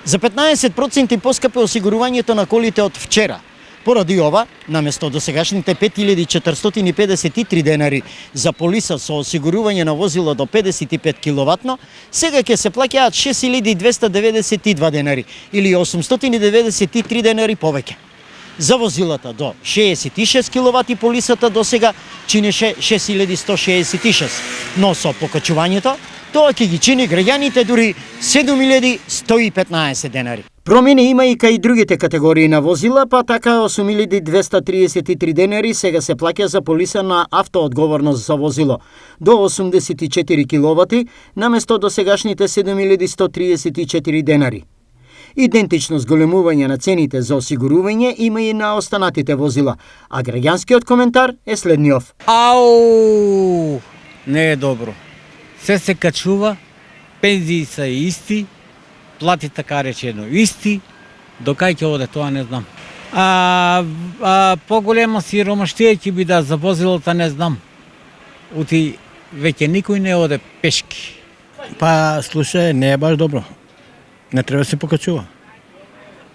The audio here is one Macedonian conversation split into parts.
За 15% поскапе осигурувањето на колите од вчера. Поради ова, наместо досегашните 5453 денари за полиса со осигурување на возило до 55 киловатно, сега ќе се плаќаат 6292 денари или 893 денари повеќе. За возилата до 66 киловати полисата досега чинеше 6166, но со покачувањето тоа ќе ги чини граѓаните дури 7115 денари. Промени има и кај другите категории на возила, па така 8233 денари сега се плаќа за полиса на автоодговорност за возило до 84 киловати, наместо досегашните 7134 денари. Идентично зголемување на цените за осигурување има и на останатите возила, а граѓанскиот коментар е следниов. Ау! Не е добро. Се качува, пензии са исти, плати така речено исти, до кај ќе оде тоа не знам. Поголема сиромаштија ќе биде за возилата не знам. Ути веќе никој не оде пешки. Па слушај, не е баш добро. Не треба да се покачува.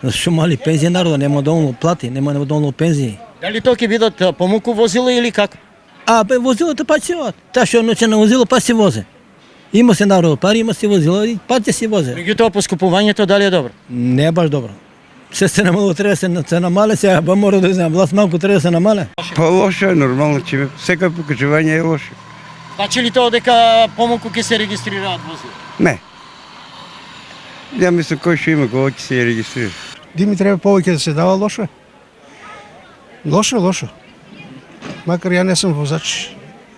Зашто мали пензија народа нема доволно плати, нема доволно пензии. Дали тоа ќе бидат помалку возила или како? Возилата па ќе одат. Таа што ноќе на возило па се возе. Има се народ пари, има се возило и па ќе се возе. Меѓутоа поскупувањето дали е добро? Не е баш добро. Се намало треба се намале, сега ба мора да знам, власт малку треба да се намале. Па лошо е, нормално, че секој покачување е лошо. Значи ли тоа дека помалку ќе се регистрираат возила? Не. Ја мислам кој што има, кој ќе се регистрира. Дими треба повеќе да се дава, лошо е. Лошо. Макар ја не сум возач.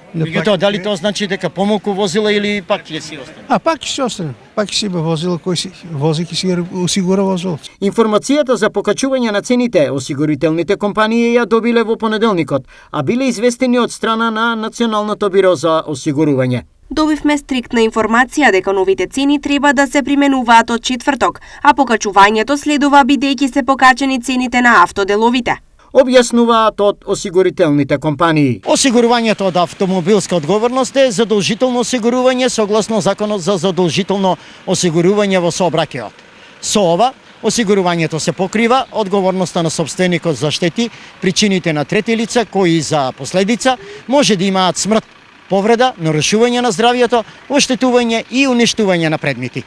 Меѓутоа, дали тоа значи дека помалку возила или пак ќе си остане? Пак ќе се остане. Пак ќе си има возила кој си вози, ќе си осигура возило. Информацијата за покачување на цените осигурителните компании ја добиле во понеделникот, а биле известени од страна на Националното биро за осигурување. Добивме стриктна информација дека новите цени треба да се применуваат од четврток, а покачувањето следува бидејќи се покачени цените на автоделовите. Објаснуваат од осигурителните компании. Осигурувањето од автомобилска одговорност е задолжително осигурување согласно Законот за задолжително осигурување во сообраќајот. Со ова, осигурувањето се покрива одговорноста на сопственикот за штети, причините на трети лица кои за последица може да имаат смрт, повреда, нарушување на здравјето, оштетување и уништување на предмети.